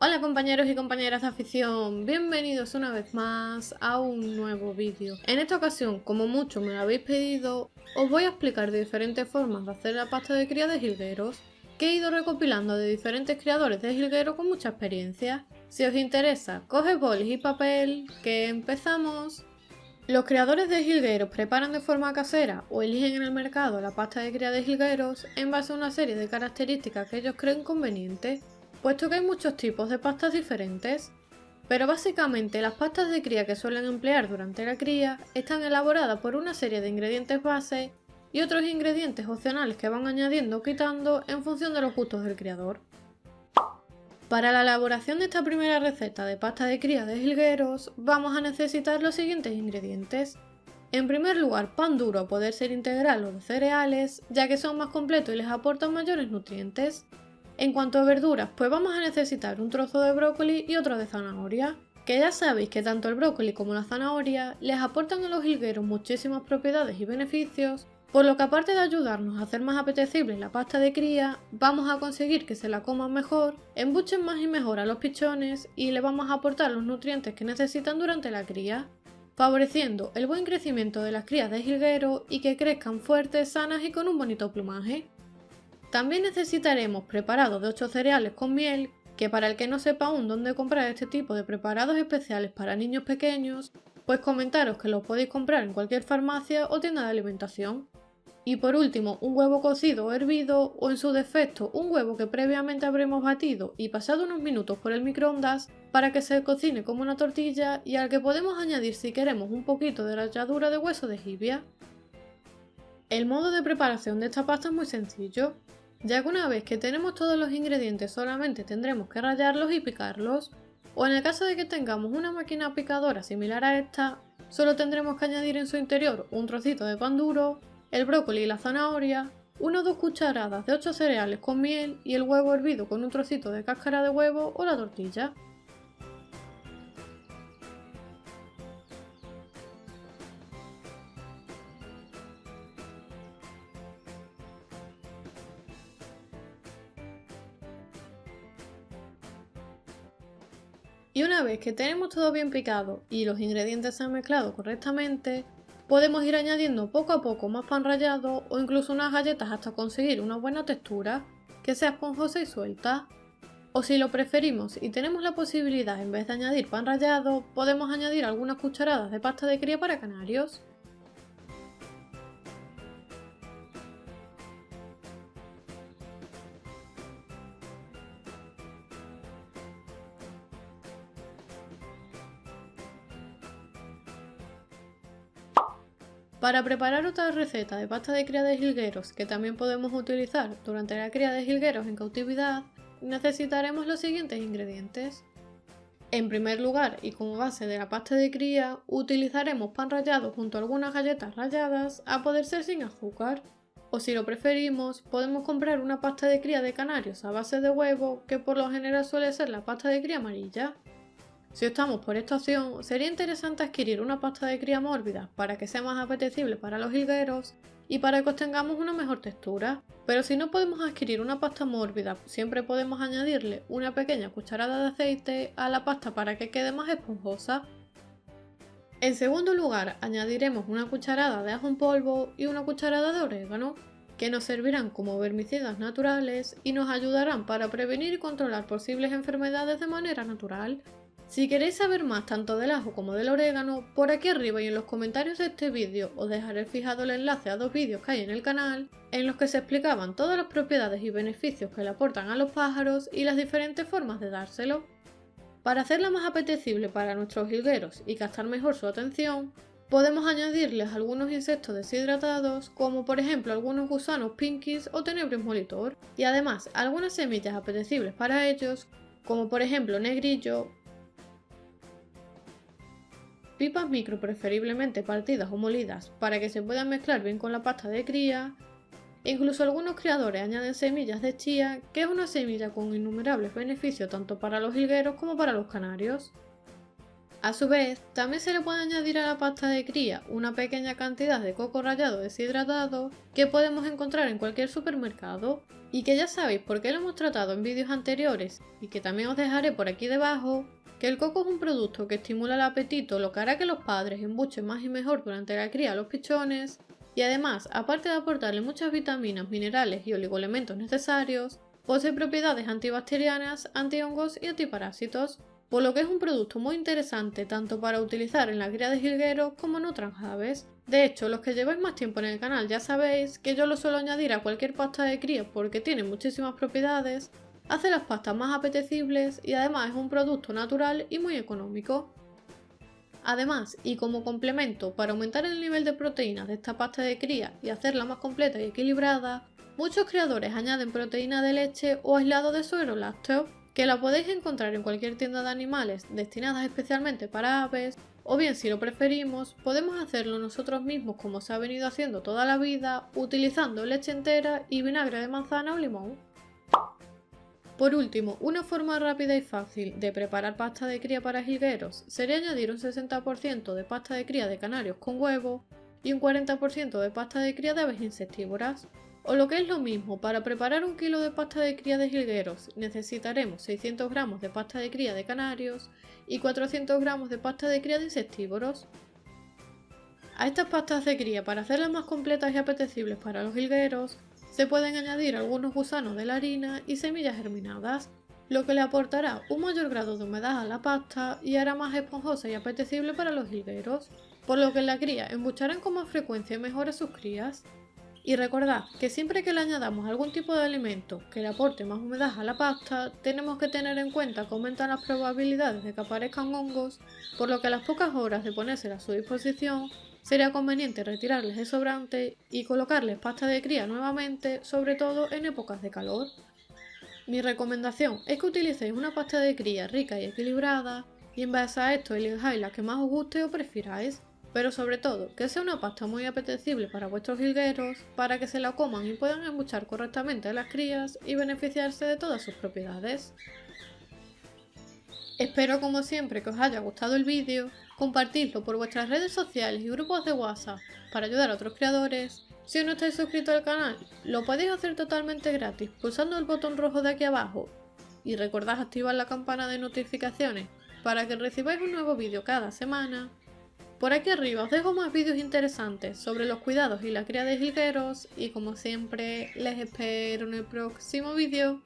Hola compañeros y compañeras de afición, bienvenidos una vez más a un nuevo vídeo. En esta ocasión, como mucho me lo habéis pedido, os voy a explicar de diferentes formas de hacer la pasta de cría de jilgueros, que he ido recopilando de diferentes criadores de jilgueros con mucha experiencia. Si os interesa, coge bolis y papel, que empezamos. Los criadores de jilgueros preparan de forma casera o eligen en el mercado la pasta de cría de jilgueros en base a una serie de características que ellos creen convenientes, puesto que hay muchos tipos de pastas diferentes. Pero básicamente las pastas de cría que suelen emplear durante la cría están elaboradas por una serie de ingredientes base y otros ingredientes opcionales que van añadiendo o quitando en función de los gustos del criador. Para la elaboración de esta primera receta de pasta de cría de jilgueros vamos a necesitar los siguientes ingredientes. En primer lugar, pan duro a poder ser integral o de cereales, ya que son más completos y les aportan mayores nutrientes. En cuanto a verduras, pues vamos a necesitar un trozo de brócoli y otro de zanahoria, que ya sabéis que tanto el brócoli como la zanahoria les aportan a los jilgueros muchísimas propiedades y beneficios, por lo que aparte de ayudarnos a hacer más apetecible la pasta de cría, vamos a conseguir que se la coman mejor, embuchen más y mejor a los pichones y le vamos a aportar los nutrientes que necesitan durante la cría, favoreciendo el buen crecimiento de las crías de jilguero y que crezcan fuertes, sanas y con un bonito plumaje. También necesitaremos preparados de 8 cereales con miel, que para el que no sepa aún dónde comprar este tipo de preparados especiales para niños pequeños, pues comentaros que los podéis comprar en cualquier farmacia o tienda de alimentación. Y por último, un huevo cocido o hervido, o en su defecto un huevo que previamente habremos batido y pasado unos minutos por el microondas para que se cocine como una tortilla y al que podemos añadir si queremos un poquito de ralladura de hueso de jibia. El modo de preparación de esta pasta es muy sencillo, ya que una vez que tenemos todos los ingredientes solamente tendremos que rallarlos y picarlos, o en el caso de que tengamos una máquina picadora similar a esta, solo tendremos que añadir en su interior un trocito de pan duro, el brócoli y la zanahoria, 1 o 2 cucharadas de 8 cereales con miel y el huevo hervido con un trocito de cáscara de huevo o la tortilla. Y una vez que tenemos todo bien picado y los ingredientes se han mezclado correctamente, podemos ir añadiendo poco a poco más pan rallado o incluso unas galletas hasta conseguir una buena textura, que sea esponjosa y suelta. O si lo preferimos y tenemos la posibilidad en vez de añadir pan rallado, podemos añadir algunas cucharadas de pasta de cría para canarios. Para preparar otra receta de pasta de cría de jilgueros que también podemos utilizar durante la cría de jilgueros en cautividad, necesitaremos los siguientes ingredientes. En primer lugar, y como base de la pasta de cría, utilizaremos pan rallado junto a algunas galletas ralladas, a poder ser sin azúcar. O si lo preferimos, podemos comprar una pasta de cría de canarios a base de huevo, que por lo general suele ser la pasta de cría amarilla. Si optamos por esta opción, sería interesante adquirir una pasta de cría mórbida para que sea más apetecible para los jilgueros y para que obtengamos una mejor textura. Pero si no podemos adquirir una pasta mórbida, siempre podemos añadirle una pequeña cucharada de aceite a la pasta para que quede más esponjosa. En segundo lugar, añadiremos una cucharada de ajo en polvo y una cucharada de orégano, que nos servirán como vermicidas naturales y nos ayudarán para prevenir y controlar posibles enfermedades de manera natural. Si queréis saber más tanto del ajo como del orégano, por aquí arriba y en los comentarios de este vídeo os dejaré fijado el enlace a 2 vídeos que hay en el canal, en los que se explicaban todas las propiedades y beneficios que le aportan a los pájaros y las diferentes formas de dárselo. Para hacerla más apetecible para nuestros jilgueros y captar mejor su atención, podemos añadirles algunos insectos deshidratados, como por ejemplo algunos gusanos pinkies o tenebris molitor, y además algunas semillas apetecibles para ellos, como por ejemplo negrillo, pipas micro preferiblemente partidas o molidas para que se puedan mezclar bien con la pasta de cría. Incluso algunos criadores añaden semillas de chía, que es una semilla con innumerables beneficios tanto para los jilgueros como para los canarios. A su vez, también se le puede añadir a la pasta de cría una pequeña cantidad de coco rallado deshidratado que podemos encontrar en cualquier supermercado y que ya sabéis por qué lo hemos tratado en vídeos anteriores y que también os dejaré por aquí debajo, que el coco es un producto que estimula el apetito, lo que hará que los padres embuchen más y mejor durante la cría a los pichones y además, aparte de aportarle muchas vitaminas, minerales y oligoelementos necesarios, posee propiedades antibacterianas, antihongos y antiparásitos, por lo que es un producto muy interesante tanto para utilizar en la cría de jilgueros como en otras aves. De hecho, los que lleváis más tiempo en el canal ya sabéis que yo lo suelo añadir a cualquier pasta de cría porque tiene muchísimas propiedades, hace las pastas más apetecibles y además es un producto natural y muy económico. Además, y como complemento para aumentar el nivel de proteínas de esta pasta de cría y hacerla más completa y equilibrada, muchos creadores añaden proteína de leche o aislado de suero lácteo, que la podéis encontrar en cualquier tienda de animales destinadas especialmente para aves, o bien si lo preferimos, podemos hacerlo nosotros mismos como se ha venido haciendo toda la vida, utilizando leche entera y vinagre de manzana o limón. Por último, una forma rápida y fácil de preparar pasta de cría para jilgueros sería añadir un 60% de pasta de cría de canarios con huevo y un 40% de pasta de cría de aves insectívoras. O lo que es lo mismo, para preparar un kilo de pasta de cría de jilgueros necesitaremos 600 gramos de pasta de cría de canarios y 400 gramos de pasta de cría de insectívoros. A estas pastas de cría, para hacerlas más completas y apetecibles para los jilgueros, se pueden añadir algunos gusanos de la harina y semillas germinadas, lo que le aportará un mayor grado de humedad a la pasta y hará más esponjosa y apetecible para los jilgueros, por lo que en la cría embucharán con más frecuencia y mejor a sus crías. Y recordad que siempre que le añadamos algún tipo de alimento que le aporte más humedad a la pasta, tenemos que tener en cuenta que aumentan las probabilidades de que aparezcan hongos, por lo que a las pocas horas de ponérsela a su disposición, sería conveniente retirarles el sobrante y colocarles pasta de cría nuevamente, sobre todo en épocas de calor. Mi recomendación es que utilicéis una pasta de cría rica y equilibrada, y en base a esto elijáis la que más os guste o prefiráis, pero sobre todo que sea una pasta muy apetecible para vuestros jilgueros, para que se la coman y puedan embuchar correctamente a las crías y beneficiarse de todas sus propiedades. Espero como siempre que os haya gustado el vídeo, compartidlo por vuestras redes sociales y grupos de WhatsApp para ayudar a otros creadores. Si no estáis suscritos al canal, lo podéis hacer totalmente gratis pulsando el botón rojo de aquí abajo y recordad activar la campana de notificaciones para que recibáis un nuevo vídeo cada semana. Por aquí arriba os dejo más vídeos interesantes sobre los cuidados y la cría de jilgueros y como siempre les espero en el próximo vídeo.